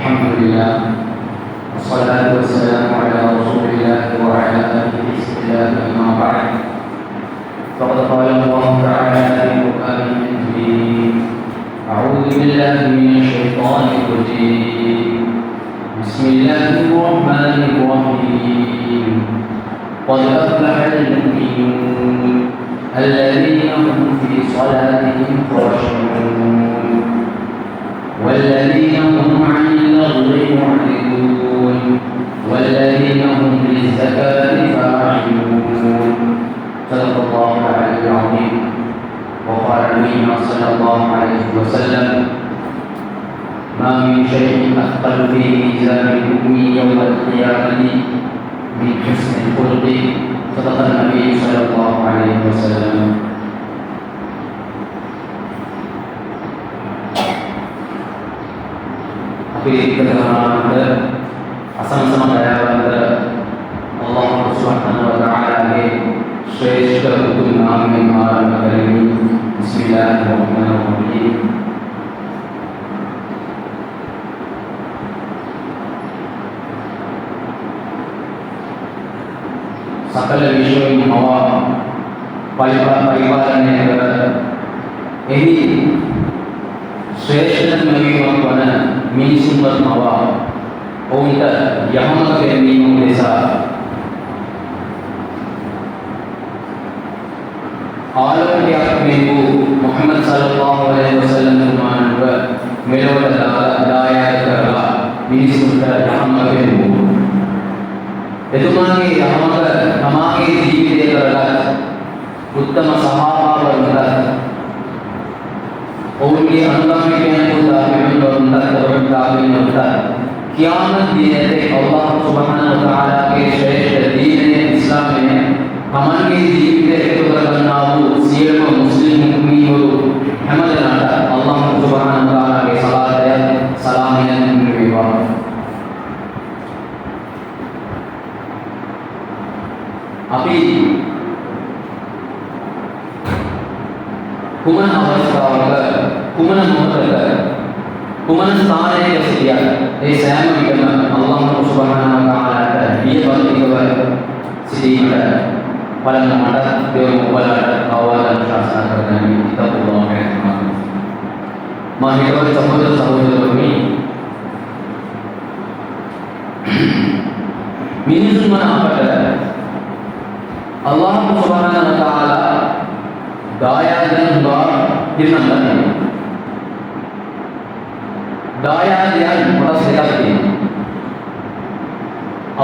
الحمد لله والصلاة والسلام على رسول الله وعلى آله وصحبه أما بعد فقد قال الله تعالى في القرآن الكريم أعوذ بالله من الشيطان الرجيم بسم الله الرحمن الرحيم قد أفلح المؤمنون الذين هم في صلاتهم خاشعون والذين هم عن اللغو معرضون والذين هم للزكاة فاعلون صدق الله العلي العظيم وقال نبينا صلى الله عليه وسلم ما من شيء أثقل في ميزان المؤمن يوم القيامة من حسن الخلق صدق النبي صلى الله عليه وسلم. අපේ අසංසම දයාවන්ත අල්ලාහ් සුබ්හානහු වතාලාගේ ශ්‍රේෂ්ඨ උතුම් නාමයෙන් ආරම්භ කරමි. බිස්මිල්ලාහිර් රහ්මානිර් රහීම්. සකල විශ්වයන් මවා පරිපාලනය කර එහි ශ්‍රේෂ්ඨතම වීමක් වන මිනිසුන්වත් මවා ඔවුන්ට යහමඟ පෙන්වීම නිසා ආලෝකයක් මේ වූ මුහම්මද් සල්ලල්ලාහු අලයිහි වසල්ලම් තුමාණව මෙලොවට දායාද කරලා මිනිසුන්ට යහමඟ පෙන්වූ එතුමාගේ යහමඟ තමාගේ ජීවිතය කරගත් උත්තම සහාබාවරුන්ට ඔවුන්ගේ අනුගාමිකයන් වුණත් කියාමත් දිනයේ අල්ලාහ් සුබ්හානහු වතාලාගේ ශ්‍රේෂ්ඨ දීනය ඉස්ලාමය තමන්ගේ ජීවිතය එකතු කරගන්නා වූ සියලුම මුස්ලිම් මුමින්වරු හැමදෙනාට අල්ලාහ් සුබ්හානහු වතාලාගේ සලාතය සලාමය වේවා. අපි කුමන අවස්ථාවක කුමන මොහොතක කුමන ස්ථානයක සිටියත් ඒ සෑම විටම අල්ලාහ් සුබ්හානහු වතාලාට බියබන්දිව සිටීමට පළමු මට දෙවන ඔබලාට අවවාද ශාසනා කරගන්න ඉතපුවා වෙනවා. මා හිතවල සහෝදරවරුනි මිනිසුන් වන අපට අල්ලාහ් සුබ්හානහු වතාලා දායාදයන් පිරිනමනවා. දායාදයන් කොටස් දෙකක් තියෙනවා.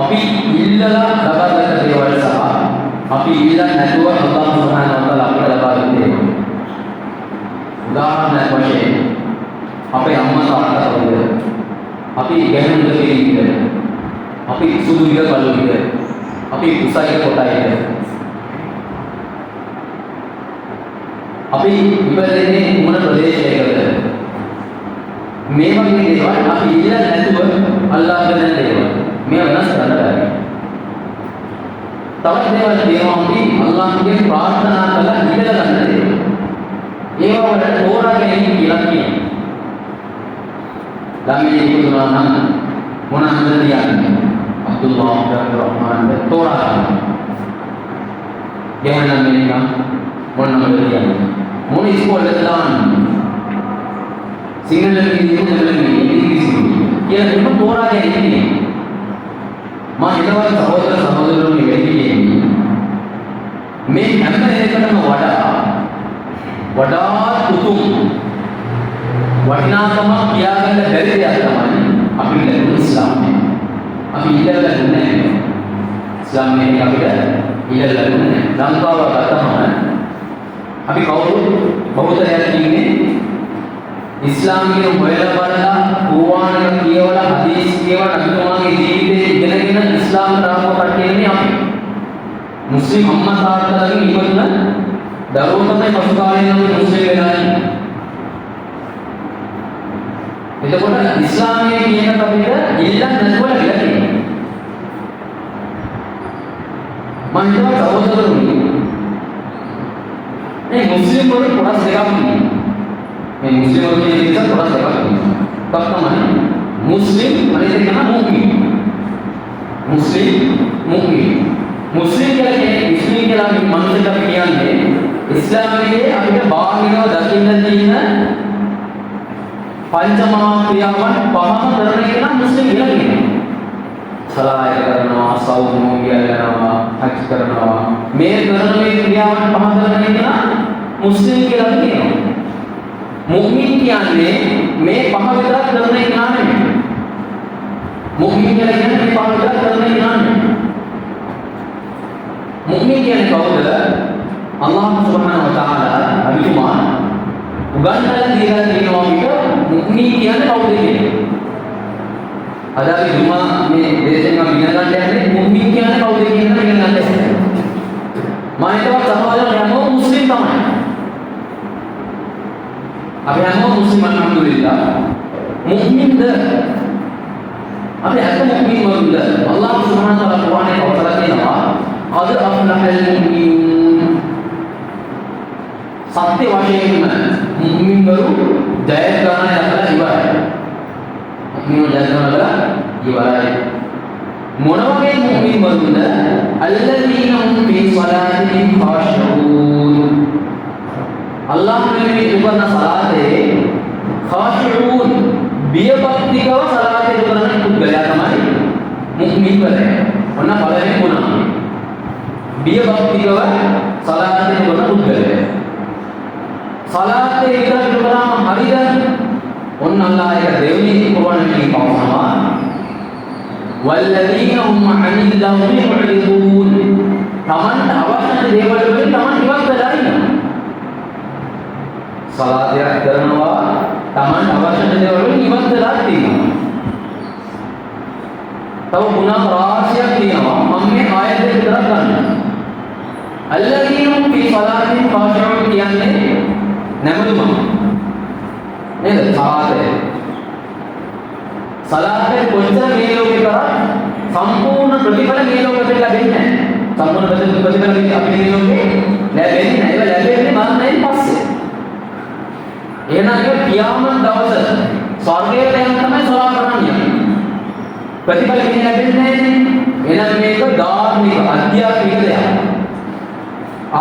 අපි ඉල්ලලා ලබාගත් දේවල් සහ අපි ඉල්ලන්නේ නැතුව අල්ලාහ් සුබ්හානහු වතාලා අපට ලබා දෙන දේවල්. උදාහරණයක් වශයෙන් අපේ අම්මා තාත්තා වගේ අපි ගැහණුද කෙරෙන්නේ අපි සුදු විද කළු විද අපි උසයි කොටයිද අපි ඉපදෙන්නේ මොන ප්‍රදේශයකද මේ වගේ දේවල් අපි ඉල්ලන්නේ නැතුව අල්ලාහ් දෙන දේවල් මේ වෙනස් කරන්න බෑ. තවත් දේවල් තියෙනවා අපි අල්ලාහ්ගෙන් ප්‍රාර්ථනා කරලා ඉල්ලලා ගන්න දේවල්. ඒවා වලට තෝරාගෙන ඉන්න කියලා කියනවා. ළමයි ඉක්ුණා නම් මොන අන්දද කියන්නේ? අබ්දුල්ලාහ් රහ්මාන් තෝරා ගන්න. එහෙනම් මේක මොන නමද කියන්නේ? මොන ඉස්කෝලේද දාන්නේ? සිංහලෙන් ඉංග්‍රීසියෙන් කියලා දෙන්න තෝරාගෙන ඉන්නේ. මා හිතවල සහෝදර සහෝදරයෝනි වෙන්නේ මේ හැම එකකටම වඩා උතුම් වටිනාකම කියාගන්න බැරි දෙයක් තමයි අපි ලැබුණු ඉස්ලාමය. අපි ඉල්ලලා නැහැ. ඉස්ලාමය අපිට ඉල්ලලා නැහැ. ලංකාව ගත්තම අපි කවුරුත් බෞද්ධයන් ඉන්නේ ඉස්ලාමයේ හොයලා බලලා කුර්ආන කියවලා හදීස් කියවලා නබිතුමාගේ ජීවිතේ ඉගෙනගෙන ඉස්ලාම් දාපු කට්ටියනේ අපි. මුස්ලිම් අම්මා තාත්තලාගෙන් ඉවතුන දරුවෝ තමයි පසු කාලේ නම් මුස්ලිම් වෙලා ඉන්නේ. එතකොට ඉස්ලාමයේ කියන අපිට ඉල්ලන්න නැතුව ලැබිලා තියෙනවා. මම හිතුවා සහෝදරවරුනි මේ මුස්ලිම් වල කොටස් දෙකක් තියෙනවා. මේ මුස්ලිම් වල කියන එක කොටස් දෙකක් තියෙනවා. එකක් තමයි මුස්ලිම් අනිත් එක තමයි මුස්ලිම්. මුස්ලිම් කියලා මනුස්සයෙක් අපි කියන්නේ ඉස්ලාමයේ අපිට බාහිරව දකින්න තියෙන පංචමහා ක්‍රියාවන් පහම කරන එක නම් මුස්ලිම් කියලා කියනවා. සලාය කරනවා, සෞමෝ කියනවා, හජ් කරනවා. මේ කරන මේ ක්‍රියාවන් පහ කරන එක නම් මුස්ලිම් කියලා කියනවා. මුමින් කියන්නේ මේ පහ විතරක් කරන එක නෙමෙයි. මුමින් කියලා කියන්නේ මේ පහ විතරක් කරන එක නෙමෙයි. මුමින් කියන්නේ කවුද? අල්ලාහ් සුබ්හානහු වතාලා අභිමාන උගන්වලා දීලා තියෙනවා මිට මුමින් කියන්නේ කවුද කියන්නේ. අද අපි දුමා මේ දේශෙන් අපි ඉගෙන ගන්න යන්නේ මුමින් කියන්නේ කවුද කියන එක ඉගෙන ගන්න යන්නේ. මම හිතුවා සමාජයේ හැමෝම මුස්ලිම් තමයි. අපි හැමෝම මුස්ලිම් අල්හම්දුලිල්ලාහ්. මුමින්ද අපි අද මුමින් වරුන්ද අල්ලාහ් සුබ්හානහු වතාලා කුර්ආනයේ කවදාද කියනවා අද අෆ්ලහල් මුමිනූන් සත්‍ය වශයෙන්ම මුමින් වරු ජයග්‍රහණය ලබලා ඉවරයි. මුමින් ජයග්‍රහණය ඉවරයි. මොන වගේ මුමින් වරුන්ද අල්ලදීන හුම් ෆී සලාතිහිම් ඛාෂිඌන් අල්ලාහ් මේ දුබන සලාතේ ඛාෂිඌන් බියපත්තිකව සලාතේ දුබන පුද්ගලයා තමයි මුමින් වරේ. ඔන්න පළවෙනි ගුණ. බියපත්තිකව සලාතේ දුබන පුද්ගලයා. සලාතේ ඉතර දුබනම හරිද? ඔන්න අල්ලාහ් එක දෙවෙනි කුර්ආනයේ පවසනවා. වල්ලදීන හුම් අනිල් ලහ්වි මුරිදුන් තමන්ට අවශ්‍ය දේවල් වලින් තමන් ඉවත් වෙලා ඉන්නවා. සලාතයක් කරනවා තමන් අවශ්‍ය දේවල් වලින් ඉවත් වෙලා තියෙනවා. තව ගුණ රාශියක් තියෙනවා. මම මේ ආයත දෙක විතරක් ගන්නවා. අල්ලදීන හුම් ෆී සලාතිහිම් ඛාෂිඋන් කියන්නේ නැමතුම නේද? සලාතේ කොච්චර මේ ලෝකේ කරා සම්පූර්ණ ප්‍රතිඵල මේ ලෝකෙට ලැබෙන්නේ නැහැ. සම්පූර්ණ ප්‍රතිඵල අපි මේ ලෝකේ ලැබෙන්නේ නැහැ. ඒක ලැබෙන්නේ මරණයෙන් පස්සේ. එහෙනම් ඒ කියාමත් දවස ස්වර්ගයට යන තමයි සලාත කරන්නේ. ප්‍රතිඵල මේ ලැබෙන්නේ නැහැ. එහෙනම් මේක ධාර්මික අධ්‍යාත්මික දෙයක්.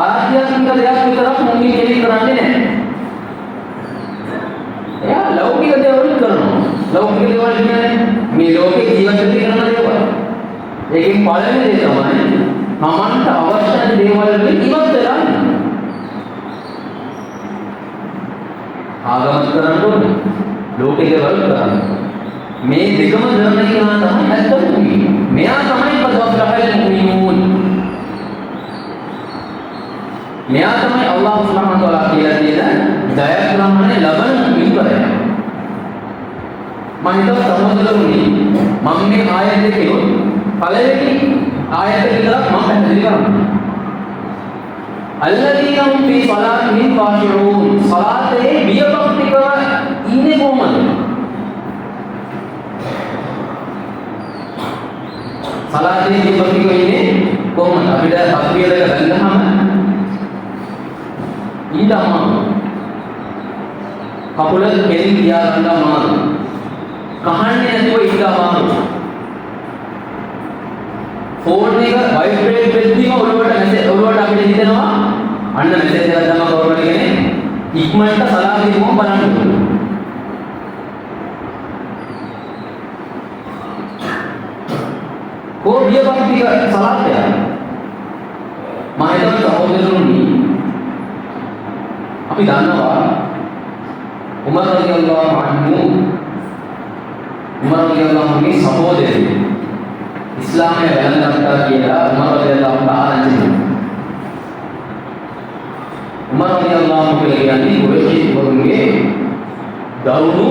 ආධ්‍යාත්මික දෙයක් විතරක් මොන්නේ කෙනෙක් කරන්නේ නැහැ. එයා ලෞකික දේවල් කරනවා. ලෞකික දේවල් කියන්නේ මේ ලෝකේ ජීවිතේ කරන දේවල්. ඒකෙන් පළවෙනි දේ තමයි තමන්ට අවශ්‍ය දේවල් වලින් ඉවත් වෙලා ඉන්න. ආගමත් කරන්න ඕනේ. ලෝකේ දේවල් කරන්න. මේ දෙකම කරන කෙනා තමයි ඇත්තම මුමින්. මෙයා තමයි පදවස්රහල් මුමිනූන්. මෙයා තමයි අල්ලාහ් සුබ්හානහු වතාලා කියලා තියෙන ජයග්‍රහණය ලබන මුමින්වරයා. මම හිතුවා සමෝදලුනි මම මේ ආයත දෙකේ පළවෙනි ආයත විතරක් මම පැහැදිලි කරනවා. අල්ලදීන හුම් ෆී සලාතිහිම් ඛාෂිඋන් සලාතේ බියපත්තිකව ඉන්නේ කොහොමද? සලාතේ බියපත්තිකව ඉන්නේ කොහොමද? අපිට තක්බීර එක ගන්නහම ඊටම කකුල කෙලින් තියා ගන්න අමාරුයි. කහන්නේ නැතුව ඉන්න අමාරුයි. ෆෝන් එක වයිබ්‍රේට් වෙද්දිම ඔළුවට අපිට හිතෙනවා අන්න මෙසේජ් එකක් තමයි කවුරුහරි කෙනෙක් ඉක්මනට සලාතේ කොහොම බලන්න ඕනේ. බියපත්තික සලාතය මම හිතනවා සහෝදරතුනි අපි දන්නවා උමර් රලියල්ලාහු අන්හුගේ සහෝදරයෙක් ඉස්ලාමයේ වැළඳගත්තා කියලා උමර් රලියල්ලාහු ආරංචි කරනවා. උමර් රලියල්ලාහු කියන්නේ කුරයිෂ් වරුන්ගේ දරුණු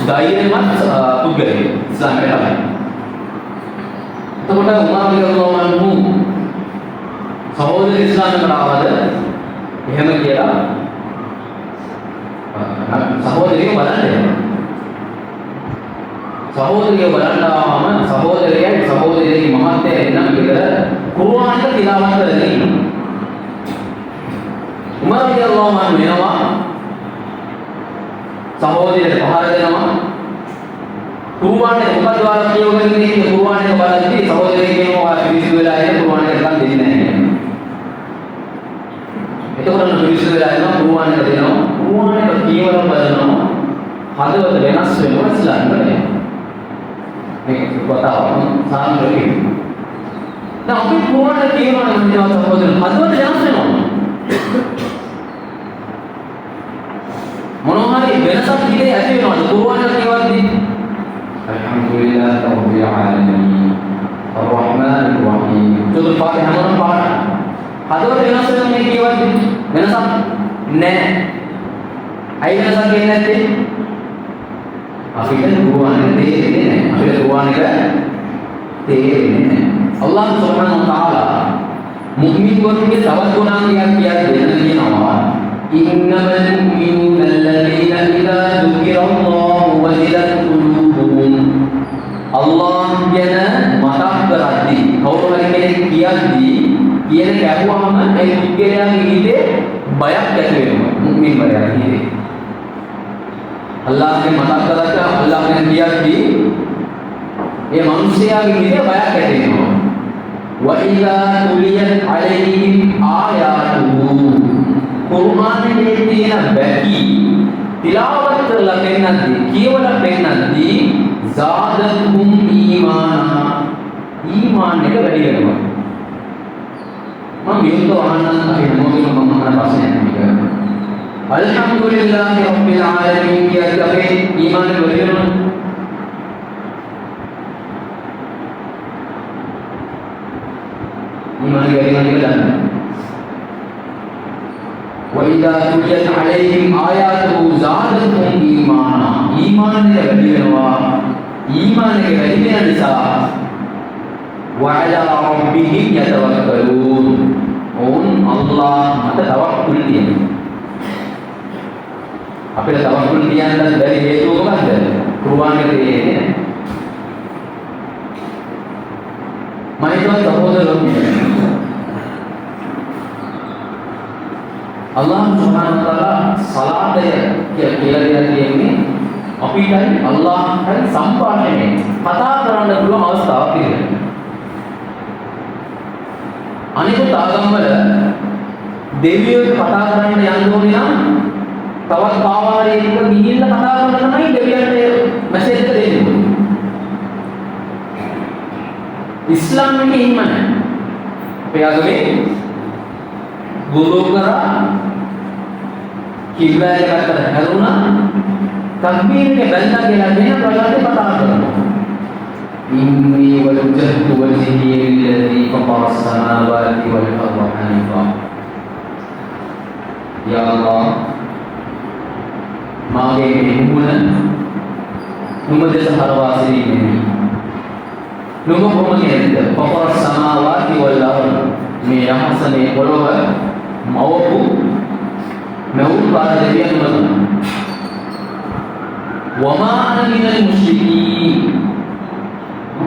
ධෛර්යමත් පුද්ගලයෙක් ඉස්ලාමයේ තමයි. එතකොට උමර් රලියල්ලාහු අන්හු සහෝදර ඉස්ලාමයට ආවද එහෙම කියලා සහෝදරිය බලන්න. සහෝදරිය බලන්නාම සහෝදරියගේ මහත්ය එන්නම් කියලා කුර්ආන් එක තිලාවත් කරගෙන ඉන්නවා. උමර් රලියල්ලාහු අන්හු වෙනවා සහෝදරියට පහර දෙනවා. කුර්ආන් එක මොකද වාලා කියවගෙන ඉන්නේ කුර්ආන් එක බලද්දී සහෝදරයෙක් කියනවා පිළිසිදු වෙලා ඉන්න කුර්ආන් එක ගන්න දෙන්නේ නැහැ. එතකොට පිළිසිදු වෙලා ඉන්නවා කුර්ආන් එක දෙනවා. කුර්ආන් එක කියවලා බලනවා හදවත වෙනස් වෙනවා ඉස්ලාම් වල. මේක කතාව සාමාන්‍යයෙන්. දැන් අපි කුර්ආන් එක කියනවා නම් සහෝදර හදවත වෙනස් වෙනවා. මොනවා හරි වෙනසක් හිතේ ඇති වෙනවද කුර්ආන් එක කියවද්දී? Alhamdulillah Rabbil Alamin Ar-Rahmanir Rahim. Surah Al-Fatihah මොන පාඩ? හදවත වෙනස් වෙනවා මේ කියවද්දී වෙනසක් නැහැ. අය වෙනසක් කියන්නේ නැත්තේ? අපිට කුර්ආන් එක තේරෙන්නේ නැහැ. අපිට කුර්ආන් එක තේරෙන්නේ නැහැ. Allah Subhanahu wa Ta'ala මුමින් වරුන්ගේ තවත් ගුණාංගයක් කියනවා. إنما المؤمنون الذين إذا ذكر الله وجلت قلوبهم Allah ගැන මතක් කරද්දී කවුරු හරි කෙනෙක් කියන කැපුවම ඒ පුද්ගලයාගේ හිතේ බයක් ඇති වෙනවා මුමින් වරයාගේ හිතේ අල්ලාහ්ගේ මතක් කරලා අල්ලාහ් ගැන කියද්දී ඒ මිනිස්යාගේ හිතේ බයක් ඇති වෙනවා وَإِذَا تُلِيَتْ عَلَيْهِمْ آيَاتُهُ කුර්ආනයේ තියෙන බැකි තිලාවත් කරලා පෙන්නද්දී කියවලා පෙන්නද්දී زادتهم ඊමානා ඊමාන එක වැඩි වෙනවා මම මේක අහන්න අපි මොකද මම අහන ප්‍රශ්නයක් මේක අල්හම්දුලිල්ලාහි රබ්බිල් ආලමීන් කියද්දී අපේ ඊමාන වැඩි වෙනවා ඊමාන වැඩි වෙනවා කියලා وَإِذَا تُلِيَتْ عَلَيْهِمْ آيَاتُهُ زَادَتْهُمْ إِيمَانًا ඊමානය වැඩි වෙනවා ඊමානය වැඩි වෙන නිසා وَعَلَى رَبِّهِمْ يَتَوَكَّلُونَ ඕන් අල්ලාහ් මත තවක්කුල් තියෙනවා අපිට තවක්කුල් කියන්න බැරි හේතුව මොකද්ද කුර්ආන් එකේ තියෙන්නේ මම හිතුවා සහෝදරයෝ Allah Subhanahu wa Ta'ala සලාතය කියලා කියන්නේ අපිටයි අල්ලාහ්ටයි සම්බන්ධනේ කතා කරන්න පුළුවන් අවස්ථාවක් තියෙනවා. අනිත් ආගම්වල දෙවියෝ කතා කරන්න යන්න ඕනේ නම් තවත් කාවාරයක ගිහිල්ලා කතා කරලා තමයි දෙවියන්ට මැසේජ් එක දෙන්නේ. ඉස්ලාම් එකේ එහෙම නැහැ. අපේ ආගමේ ගුරු කරා කිව්වා එකට හැරුණා තක්බීර් එක බැලලා කියලා දෙන ප්‍රකාරයෙන් කතා කරනවා ඉන්නී වජ්ජතු වජ්හි ලිල්ලදි ෆතර السماوات والأرض حنيفا යා අල්ලාහ් මාගේ නුඹුන නුඹ දෙස හරවා සිටින්නේ නුඹ කොහොමද ෆතර السماوات والأرض මේ යහසනේ පොළොව මවපු මෙවුන් පාරදෙවියන් වතුන වමා අන මිනල් මුෂ්රිකීන්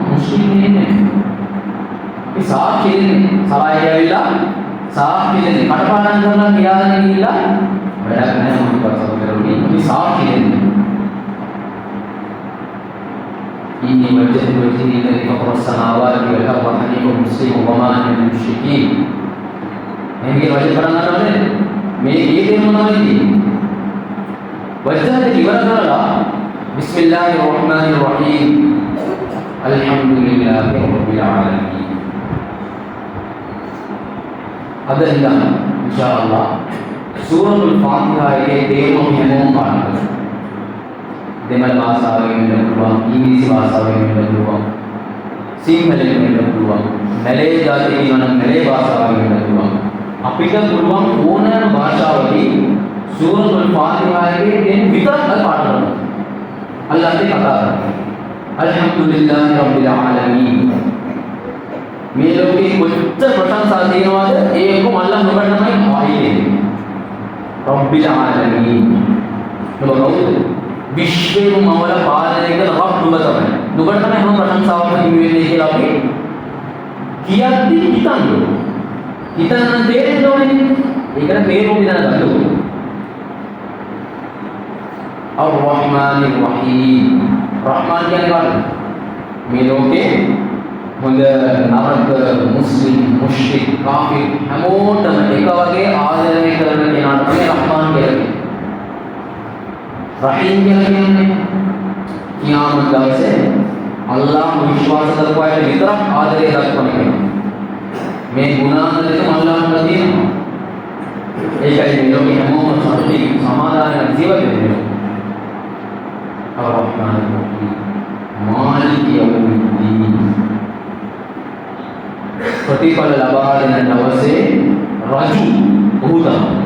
මුෂ්රිකීන් මේ සාක්ෂියෙන් සලාය ඇවිල්ලා සාක්ෂියෙන් කටපාඩම් කරනවා කියාගෙන ගිහිල්ලා වැඩක් නැහැ මොකද කරන්නේ මේ සාක්ෂියෙන් إني وجهت وجهي للذي فطر السماوات والأرض حنيفا مسلما وما أنا من المشركين. මේකේ වචන පටන් ගන්නවනේ මේ ඊදෙම මොනවද වචන ඉවර කරලා බිස්මිල්ලාහිර් රහ්මානිර් රහීම් අල්හම්දුලිල්ලාහි රබ්බිල් ආලමීන් අද ඉඳන් ඉන්ෂාඅල්ලාහ් සූරතුල් ෆාතිහා එකේ තේරුම හැමෝම බලන්න දෙමළ භාෂාවෙන් වෙන්න පුළුවන් ඉංග්‍රීසි භාෂාවෙන් වෙන්න පුළුවන් සිංහලෙන් වෙන්න පුළුවන් මැලේ ජාතිය කියනනම් මැලේ භාෂාවෙන් වෙන්න පුළුවන් අපිට පුළුවන් ඕනෑම භාෂාවකින් සූරතුල් ෆාතිහා එකේ දෙන් විතරක් පාඩම් කරන්න අල්ලාහ්ගේ කතා කරන්න අල්හම්දුලිල්ලාහි රබ්බිල් ආලමීන් මේ ලෝකේ කොච්චර ප්‍රශංසා තියෙනවද ඒකම අල්ලාහ් නුඹට තමයි ආයේ රබ්බිල් ආලමීන් නුඹ විශ්වයම මවල පාලනය කරන රබ් නුඹ තමයි. නුඹට තමයි හැම ප්‍රශංසාවක්ම හිමි වෙන්නේ කියලා අපි කියද්දි හිතන්න. හිතන්න තේරෙන්න ඕනේ. ඒකට තේරුම් ගන්න ඕනේ. අර්-රහ්මානිර් රහීම් රහ්මාන් කියන්නේ කාටද? මේ ලෝකේ හොඳ නරක මුස්ලිම් මුශ්රික් කාෆිර් හැමෝටම එක වගේ ආදරය කරන කෙනාට තමයි රහ්මාන් කියලා කියන්නේ. රහීම් කියලා කියන්නේ කියාමත් දවසේ අල්ලාහ් විශ්වාස කරපු අයට විතරක් ආදරය දක්වන කෙනා. මේ ගුණාංග දෙක අල්ලාහ්ට තියෙනවා. ඒකයි මේ ලෝකේ හැමෝම සතුටින් සමාදානයෙන් ජීවත් වෙන්නේ. අර-රහ්මාන් රහීම් මාලික් යවුද්දීන් ප්‍රතිඵල ලබා දෙන දවසේ රජු ඔහු තමයි.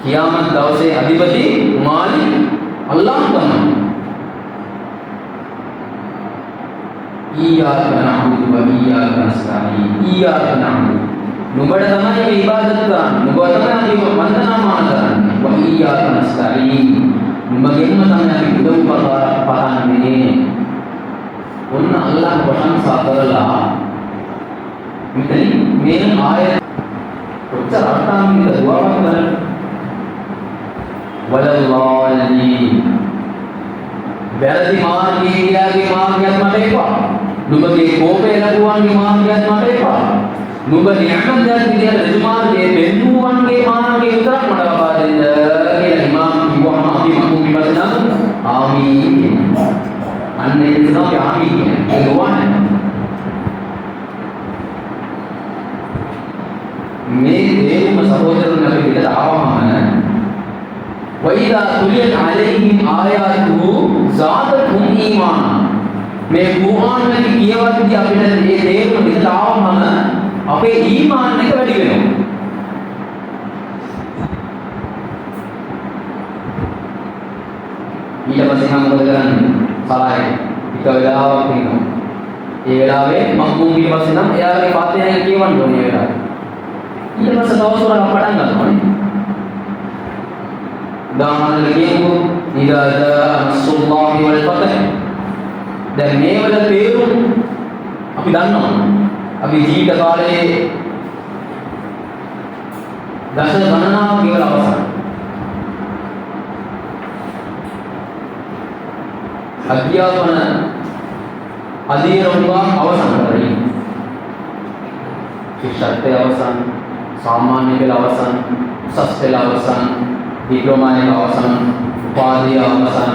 කියාමත් දවසේ අධිපති මාලික් අල්ලාහ් තමයි. ඊයාක නඅබුදු ව ඊයාක නස්තഈන්. ඊයාක නඅබුදු නුඹට තමයි මේ ඉබාදත් කරන්නේ. නුඹ තමයි අපි වන්දනාමාන කරන්නේ. ව ඊයාක නස්තഈන් නුඹගෙන්ම තමයි අපි උදව් පතන්නේ. ඔන්න අල්ලාහ් ප්‍රශංසා කරලා මෙතන මේ ආයත කොච්චර අර්ථාන්විත දුවාවක් කරන්නේ. වලල්ලාහි වැරදි මාර්ගයේ ගියාගේ මාර්ගයත් මට එපා. නුඹගේ කෝපය ලැබුවාගේ මාර්ගයත් මට එපා. නුඹ නියමයක් විදියට රජු මාර්ගයේ පෙන්වුවන්ගේ මාර්ගය විතරක් මට ලබා දෙන්න කියලා ඉමාම් කිව්වම අපි මකුම් විපස්සනා ආමීන්. අන්න ඒක තමයි ආමීන් කියන්නේ. ඒ දුවන්නේ මේ දේම සහෝදරයන් අපි පිටට ආවම වයිදා තුලියත් අලයිහිම් ආයාතුහු සාදතුම් ඊමාන මේ කුර්ආන් එකේ කියවද්දී අපිට මේ දේම පිටට ආවම අපේ ඊමාන් එක වැඩි වෙනවා. ඊට පස්සේ නම් මොකද කරන්නේ? සලාය එක වෙලාවක් ඉන්නවා. ඒ වෙලාවේ මක්මුම් ඊට පස්සේ නම් එයාගේ පාත්‍යයෙන් කියවන්න ඕනේ ඒ වෙලාවේ. ඊට පස්සේ තවසරක් පටන් ගන්නවා. දානවල කියමු ඉදා නස්රුල්ලාහි වල් ෆතහ්. දැන් මේවල තේරුම් අපි දන්නවා. අපි ජීවිත කාලයේ දස ගණනාවක් ඉවර අවසන්. අධ්‍යාපන අධීරම්වා අවසන් කරගන්න. ශිෂ්‍යත්වය අවසන්, සාමාන්‍ය පෙළ අවසන්, උසස් පෙළ අවසන්, ඩිප්ලෝමා එක අවසන්, උපාධිය අවසන්,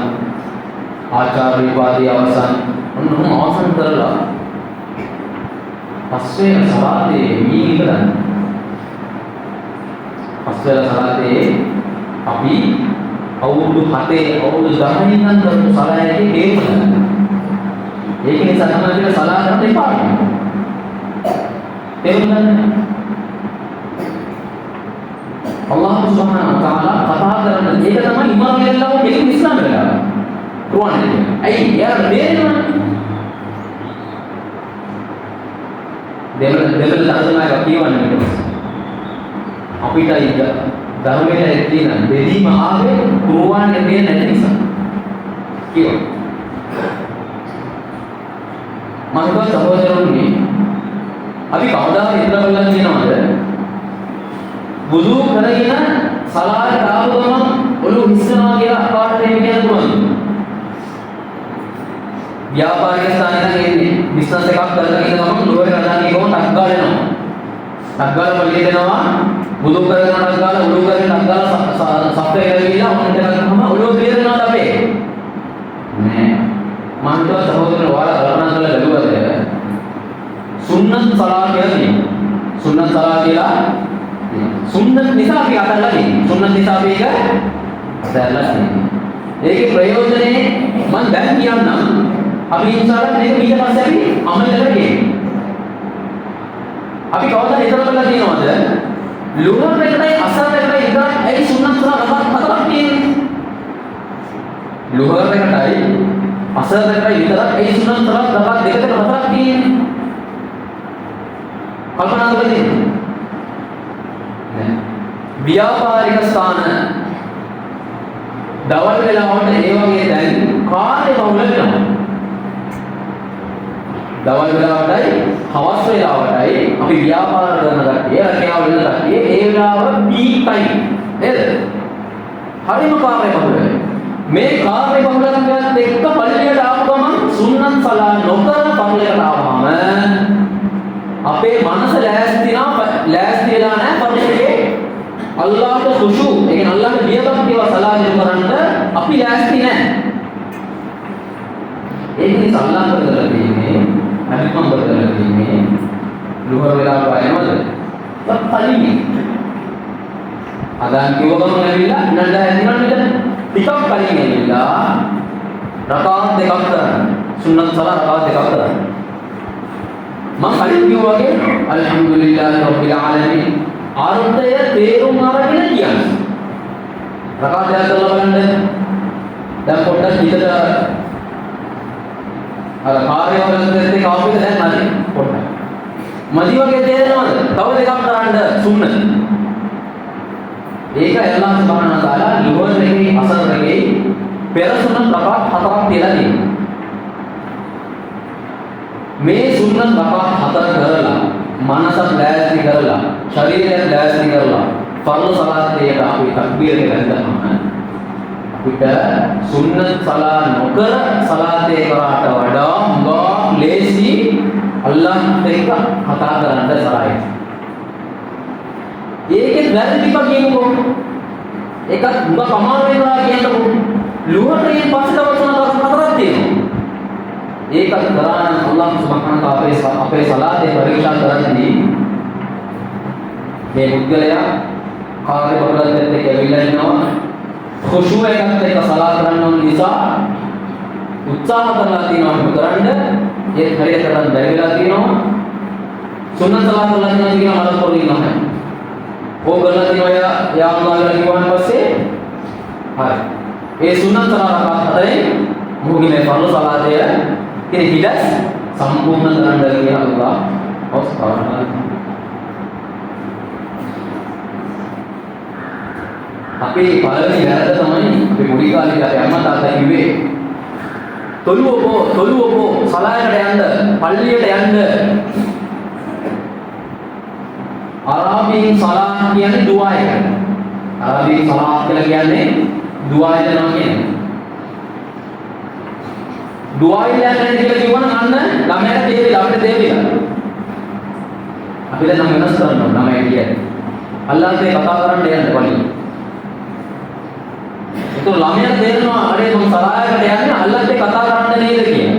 ආචාර්ය උපාධිය අවසන්. ඔන්න අවසන් කරලා පස්වෙනි සලාතේ මේ ඉවරයි. පස්වෙනි සලාතේ අපි අවුරුදු 7 අවුරුදු 10 ඉඳන් කරපු සලාතේ හේතුව. ඒක නිසා තමයි කියලා සලාතට එපා. තේරුණාද? අල්ලාහ් සුබ්හානහු වතාලා කතා කරන ඒක තමයි ඉමාම් වෙලාව කෙලින් ඉස්ලාම වෙලාව. කුර්ආන් එකේ. ඇයි යාර තේරෙනවද? දෙවන තර්ජමාවක් කියවන්නේ ඊට පස්සේ. අපිට ඉඳ ධර්මයේ තියෙන දෙදීම ආවේ කුර්ආන් එකේ නැති නිසා. කියව. මම සහෝදරවරුනි අපි කවදා ඉඳලා බලලා තියෙනවද? වුදු කරගෙන සලාත් ආව ගමන් ඔළුව හිස්සනවා කියලා අපාට දෙන්න කියන්න පුළුවන්. ව්‍යාපාරික ස්ථානයක එන්නේ බිස්නස් එකක් කරගෙන ඉන්න ගමන් ලෝරේ රජාගේ ගොම ටක් ගාලා එනවා. ටක් ගාලා පල්ලියට එනවා. වුදු කරගෙන ටක් ගාලා ඔළුව කරගෙන ටක් ගාලා සප්පේ කරගෙන ඔන්න කරගන්නම ඔළුව බේරෙනවද අපේ? නෑ. මම හිතුවා සහෝදරයෝ ඔයාලා කල්පනා කරලා බැලුවද? සුන්නත් සලාත් කියන්නේ. සුන්නත් සලාත් කියලා සුන්නත් නිසා අපි අතල්ලා තියෙන්නේ. සුන්නත් නිසා අපි ඒක අතල්ලා තියෙන්නේ. ඒකේ ප්‍රයෝජනේ මම දැන් කියන්නම්. අපි ඉන්සාල්ලා මේක ඊට පස්සේ අපි අමල් කරගන්නේ. අපි කවදාද හිතලා බලලා තියෙනවද? ලුහර් එකයි අසර් එකයි ඉඳන් ඒ සුන්නත් සලාත් හතරක් තියෙන්නේ. ලුහර් එකයි අසර් එකයි විතරක් ඒ සුන්නත් සලාත් දෙකකට හතරක් තියෙන්නේ. කල්පනා කරලා ව්‍යාපාරික ස්ථාන දවල් වෙලාවට ඒ වගේ දැන් කාර්ය බහුල වෙනවා. දවල් වෙලාවටයි හවස් වෙලාවටයි අපි ව්‍යාපාර කරන කට්ටිය රැකියාව වෙන කට්ටිය ඒ වෙලාව පීක් ටයිම් නේද? හරිම කාර්ය බහුල වෙනවා. මේ කාර්ය බහුලත්වයත් එක්ක පල්ලියට ආපු ගමන් සුන්නත් සලා නොකර පල්ලියට ආවම අපේ මනස ලෑස්තිලා නැහැ පල්ලියේ අල්ලාහට ඛුෂු ඒ කියන්නේ අල්ලාහට බියබක්තිව සලා දිනු කරන්න අපි ලෑස්ති නැහැ. ඒක නිසා අල්ලාහ කරලා තියෙන්නේ අනිත්ම කරලා තියෙන්නේ ලුහර වෙලා පායනවද? පල්ලියේ අදාන් කිව්ව ගමන් ඇවිල්ලා නඩ ඇදිනවද? ටිකක් කලින් ඇවිල්ලා රකාත් දෙකක් කරන්න. සුන්නත් සලා රකාත් දෙකක් කරන්න. මම කලින් කිව්වා වගේ අල්හම්දුලිල්ලාහි රබ්බිල් ආලමීන් ආර්ථය තේරුම් අරගෙන කියන්නේ. රකාත් දෙකක් කරලා බලන්න. දැන් පොඩ්ඩක් හිතට අර කාර්යවලත් එක්ක ආපුවද දැන් නැති පොඩ්ඩක්. මදි වගේ තේරෙනවද? තව දෙකක් කරන්න සුන්නත්. ඒක අල්ලාහ් සුබ්හානහු වතාලා ලුහර් එකේ අසර් එකේ පෙර සුන්නත් රකාත් හතරක් තියලා තියෙනවා. මේ සුන්නත් රකාත් හතර කරලා මනසත් ලෑස්ති කරලා ශරීරයත් ලෑස්ති කරලා ෆර්ද් සලාතේට අපි තක්බීර ගන්නවා. අපිට සුන්නත් සලා නොකර සලාතේ කරාට වඩා හුඟක් ලේසි අල්ලාහ්ත් එක්ක කතා කරන්න සලයි. ඒකෙත් වැරදි ටිකක් කියනකො එකක් උඹ පමාරේ කරා කියනකො ලුහරේ පස්සේ දවස් හතරක් තියෙනවා. ඒකත් කරාන අල්ලාහ් සුබ්හානහු තාලා අපේ සලාතේ පරීක්ෂා කරද්දී මේ මුද්ගලයා කාර්ය බහුලත්වයට එක්ක ඇවිල්ලා ඉන්නවා. ඛුෂූ එකත් එක්ක සලාත් කරන්න ඕන නිසා උත්සාහ කරලා තියෙනවා කරන්න. ඒ හරියට කරන් බැරිලා තියෙනවා. සුන්නත් සලාත් කරලා තියෙනවා කියන මලක් පොරින් නැහැ. ඕක කරලා තියෙනවා යා අල්ලාහ් කියලා කිව්වන් පස්සේ හරි. ඒ සුන්නත් සලාත් හතරේ මොහුගේ මේ ෆර්ද් සලාතය කියන හිලස් සම්පූර්ණ කරන්න කියලා අල්ලාහ් ඔස්පාරන. අපේ පළවෙනි වැරද්ද තමයි අපි මුඩි කාලේ අපේ අම්මා තාත්තා කිව්වේ තොලුවෝ සලායකට යන්න පල්ලියට යන්න. අරාබියෙන් සලාත් කියන්නේ දුආ එක. අරාබියෙන් සලාත් කියලා කියන්නේ දුආ එක නම කියන්නේ. දුආ ඉල්ලන්නේ කියලා කිව්වනම් අන්න ළමයාට තේරෙලා අපිට තේරෙලා. අපි දැන් නම් වෙනස් කරනවා ළමයා කියන්නේ. අල්ලාහ්ට කතා කරන්න යන්න පල්ලිය. ඒක ළමයාට තේරෙනවා අනේ මම සලායකට යන්නේ අල්ලාහ්ට කතා කරන්න නේද කියලා.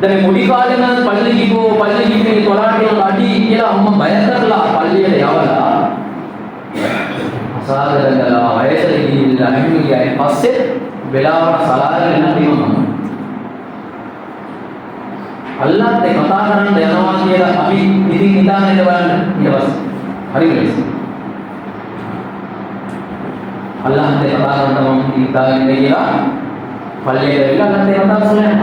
දැන් මේ මුඩි කාලේ නම් පල්ලි ගිහින් තොරාට යන අඩි කියලා අම්මා බය කරලා පල්ලියට යවලා අසාදරලා වයසට ගිහිල්ලා ඇහිමියයි පස්සේ වෙලාවට සලායකට යන්න තියෙනවා. අල්ලාහ්ට කතා කරන්න යනවා කියලා අපි ඉතින් හිතාගෙන ඉඳ බලන්න ඊට පස්සේ හරිද? අල්ලාහ්ට කතා කරන්න මම හිතාගෙන ඉඳ කියලා පල්ලියට ඇවිල්ලා අල්ලාහ්ට කතා කරලා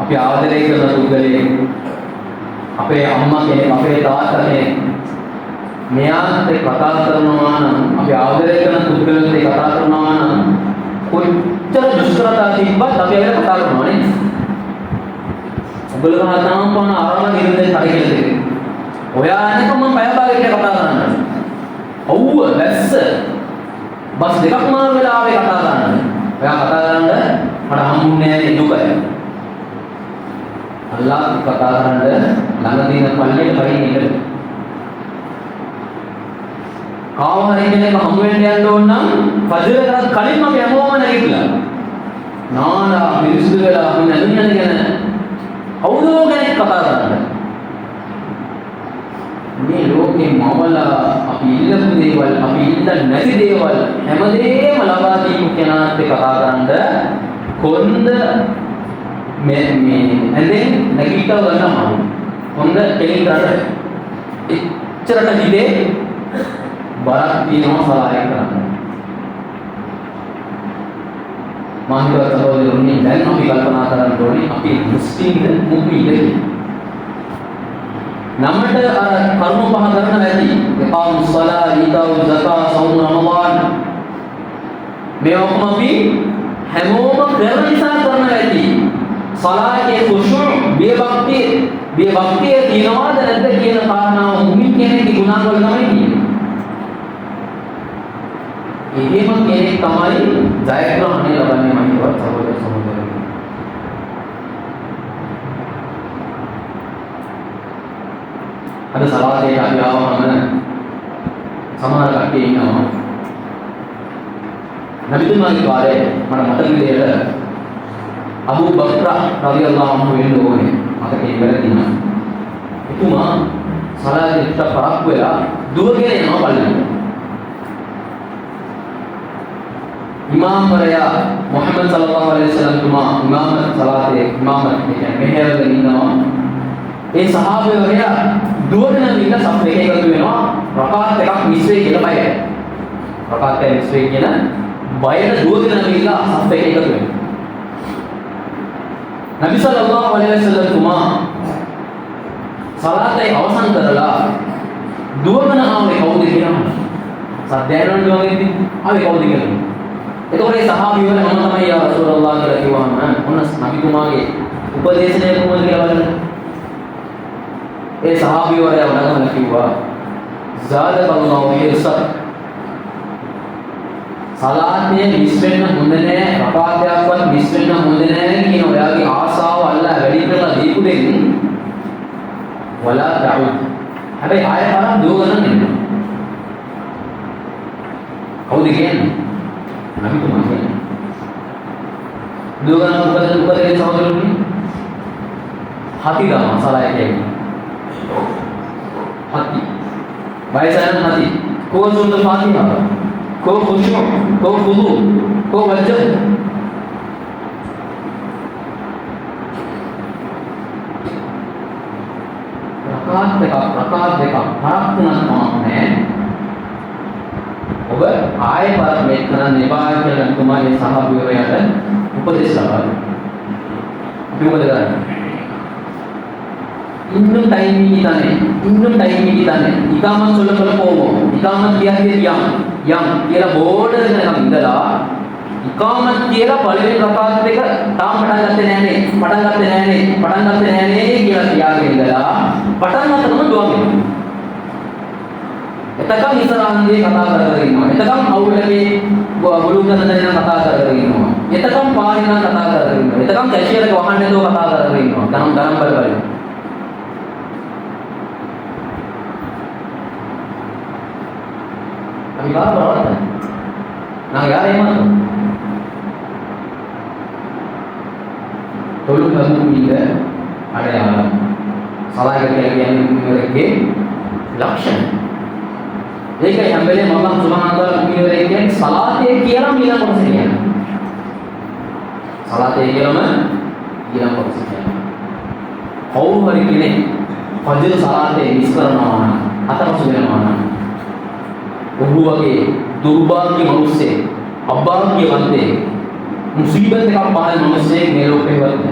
අපි ආදරය කරන පුද්ගලයෙක් අපේ අම්මා කෙනෙක් අපේ තාත්තා කෙනෙක් මෙයාට කතා කරනවා නම් අපි ආදරය කරන පුද්ගලයෙක් කතා කරනවා නම් කොච්චර දුෂ්කරතා තිබ්බත් අපි ඒක කතා කරනවා නේ. ඔබලම තාම පොන ආරම නිරන්තර කඩේට දෙන්නේ. ඔයා අනක මම බය භාගයට කතා කරනවා. ඔව්ව වැස්ස බස් දෙකක් මාර වෙලා ආවේ කතා කරන්න. ඔයා කතා කරන්න මට හම්බුන්නේ නැහැ දුකයි. අල්ලාහ් කතා කරන්න ළඟ දින පල්ලියට වයින් ඉන්න. කාව හරි කෙනෙක් හමු වෙන්න යන්න ඕන නම් ෆජර් කරත් කලින් අපි හැමෝම නැගිටලා. නානා පිරිසුදු වෙලා අපි නැගිටින්න ගැන අවුලෝ ගැන කතා කරන්න. මේ ලෝකේ මවලා අපි ඉල්ලපු දේවල් අපි ඉල්ල නැති දේවල් හැමදේම ලබා දීපු කෙනාත් කතා කරන්න කොන්ද මේ ඇඳෙන් නැගිටව ගන්නවා. හොඳ කෙලින් කරලා එච්චරට හිතේ බරක් තියෙනවා සලාය කරන්න. මානව සහෝදරයනි දැන් අපි කල්පනා කරන්න ඕනේ අපි මුස්ලිම්ද මුස්ලිම්ද නමට අර කර්ම පහ කරන වැඩි ඉකාම් සලා ඊතාව් සකා සෞම් රමදාන් මේ ඔක්කොම අපි හැමෝම කරන නිසා කරන වැඩි. සලායේ ඛුෂූ බියබක්තිය තියනවාද නැද්ද කියන කාරණාව මුමින් කෙනෙක්ගේ ගුණාංගවල තමයි තියෙන්නේ. එහෙම කෙනෙක් තමයි ජයග්‍රහණය ලබන්නේ මහිතවත් සහෝදර සහෝදරයෝ. අද සලාතේ අපි ආවම සමහර කට්ටිය ඉන්නවා. නබිතුමාගේ කාලේ මට මතක විදියට අබූ බක්ර් රලියල්ලාහු අන්හු වෙන්න ඕනේ. මතකේ ඉවර දිනා. එතුමා සලාතේ පරක් වෙලා දුවගෙන යනවා පල්ලෙට. ඉමාම්වරයා මුහම්මද් සල්ලල්ලාහු අලයිහි වසල්ලම් තුමා ඉමාමත් කියන්නේ මෙහෙරගෙන ඉන්නවා. ඒ සහාබිවරයා දුවගෙන ඉන්න සම් දෙක එකතු වෙනවා. රකාත් එකක් මිස් වෙයි කියලා බයයි. රකාත් එකක් මිස් වෙයි කියන බයට දුවගෙන ගිහිල්ලා සම් දෙක එකතු වෙනවා. නබි සල්ලල්ලාහු අලයිහි වසල්ලම් තුමා සලාතේ අවසන් කරලා දුවගෙන ආවේ කවුද කියලා. සද්දයන් දුවගෙන ආවේ කවුද කියලා. එතකොට ඒ සහාබිවල මම තමයි යා රසූලල්ලාහ කියලා කිව්වම ඔන්න නබිතුමාගේ උපදේශනය කොහොමද කියලා බලන්න. ඒ සහාබිවරයා වඩාගෙන කිව්වා සාදකල්ලාහු හිර්සක් සලාතේ මිස් වෙන්න හොඳ නෑ රකාතයක්වත් මිස් වෙන්න හොඳ නෑ කියන ඔයාගේ ආසාව අල්ලා වැඩි කරලා දීපු දෙන්නේ වලා දඋ. හැබැයි ආය පාරක් දුවගෙන නෙමෙයි. කවුද කියන්නේ? නබිතුමා කියන්නේ. දුවගෙන උපදේ සහෝදරතුමනි hati dah masalah kayak gini. Hati. Bahasan hati. Kau sunnah Fatihah. Kau khusyuk, kau khudu, kau wajah. Rakaat dekap. Harap tunas maafnya. ඔබ ආයෙ පාරක් මේක කරන්න එපා කියලා තුමාගේ සහභාගීවරයාට උපදෙස් ලබා දෙන්න. අපි මොකද කරන්නේ? இன்னும் டைம் தானே இகாமத் சொல்ல போவோம். இகாமத் යම් කියලා බෝඩ් එකක ඉඳලා ඉකාමත් කියලා පළවෙනි රකාත් දෙක තාම පටන් ගත්තේ නෑනේ කියලා කියාගෙන ඉඳලා පටන් ගන්නකොම දුවන්නේ. එතකම් ඉස්සරහන්දී කතා කරගෙන ඉන්නවා. එතකම් අවුලේ බොළු ගන්න දැන කතා කරගෙන ඉන්නවා. එතකම් පාරිනම් කතා කරගෙන ඉන්නවා. එතකම් කැෂියර් එක වහන්නේ නැතුව කතා කරගෙන ඉන්නවා. ගණන් බල. අපි බාරවද? நான் யாரை ஏமாத்தோம்? தொழுக மூமிங்க அடையாளம். සලායක කියන්නේ ලක්ෂණ. ඒකයි හැම වෙලේම අල්ලාහ් සුබ්හානහු වතාලා මුමිනවරේ කියන්නේ සලාතේ කියලා ඊළඟ කොටස කියන්නේ. සලාතේ කියලාම ඊළඟ කොටස කියන්නේ. කවුරු හරි කෙනෙක් ෆජර් සලාතේ මිස් කරනවා නම් අතපසු වෙනවා නම් ඔහු වගේ දුර්භාග්‍ය මිනිස්සෙක් අභාග්‍යවන්තයෙක් මුසීබත් එකක් පාන මිනිස්සෙක් මේ ලෝකේ ඉවත්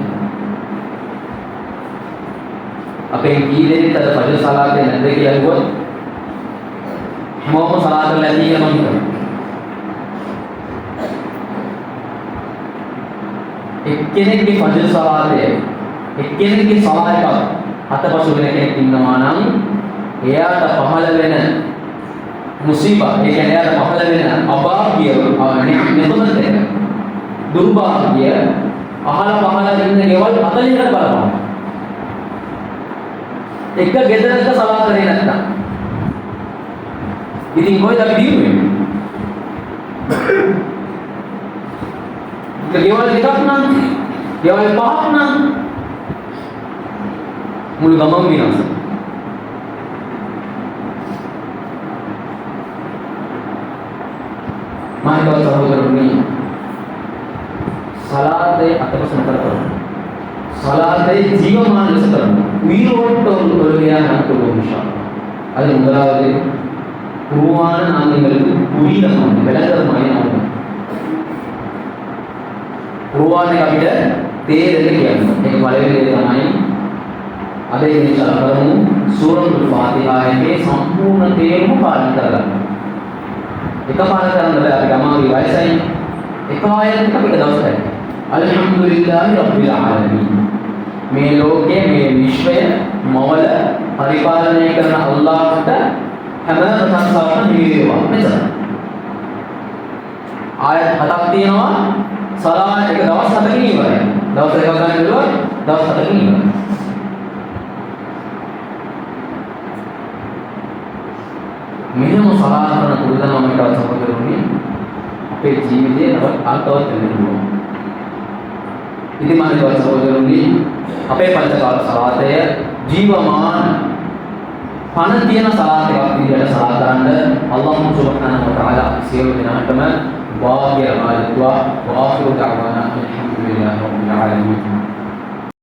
අපේ කී දෙනෙක් අද ෆජර් සලාතේ නැද්ද කියලා අහුවොත් හැමෝම සලාත කරලා ඇති කියලා මම හිතනවා. එක්කෙනෙක්ගේ ෆජර් සලාතේ එක්කෙනෙක්ගේ සලාතක අතපසු වෙන කෙනෙක් ඉන්නවා නම් එයාට පහළ වෙන මුසීබා ඒ කියන්නේ එයාට පහළ වෙන අභාග්‍ය නෙමෙත එක දුර්භාග්‍ය පහළ ඉන්න ගෙවල් 40කට බලපාන. එක ගෙදරක සලාත කරේ නැත්තම් ඉතින් කොහෙද අපි දිනුවේ? ගෙවල් දෙකක් නම් ගෙවල් පහක් නම් මුළු ගමම විනාශ. මානව සහෝදරතුනි සලාතේ අතපසු නතර කරමු. සලාතේ ජීවමාන ලෙස කරමු. உயிரோட்ட தொழுகையாக நடத்துவோம் இன்ஷாஅல்லாஹ். அது முதலாவது குர்ஆன் நாம் எங்களுக்கு புரியுதமான விளக்கமான நாமம். කුර්ආන් එක අපිට තේරෙන්න කියනවා. ඒක පළවෙනි දේ තමයි අද ඉන්ෂාල්ලාහ් කරමු සූරතුල් ෆාතිහායේ සම්පූර්ණ තේරුම පාලනය කරගන්න. එකපාර කරන්න බෑ අපි ගමාගේ වයසයි. එක ආයතනයක අපිට දවසයි. අල්හම්දුලිල්ලාහි රබ්බිල් ආලමීන්. මේ ලෝකයේ මේ විශ්වය මවල පරිපාලනය කරන අල්ලාහ්ට හැම ප්‍රශංසාවක්ම නිවේවා. මෙතන ආයත් 7ක් තියෙනවා. සලාත් එක දවස් 7කින් ඉවරයි. දවස් එකක් ගන්න බැලුවා දවස් 7කින් ඉවරයි. මෙහෙම සලාත් කරන පුරුදනම එකවත් සම්පූර්ණුනේ අපේ ජීවිතේ අර්ථවත් වෙන්න පුළුවන්. ඉතින් මම හිතුවා සහෝදරයනි අපේ පංචකාල සලාතය ජීවමාන පණ තියෙන සලාත් එකක් විදිහට සලාත් කරන්න අල්ලාහ් සුබ්හානහු වතාලා සියලු දෙනාටම වාග්ය ආයත්වා වාෆිරු දඅවානා අල්හම්දුලිල්ලාහි රබ්බිල් ආලමීන්.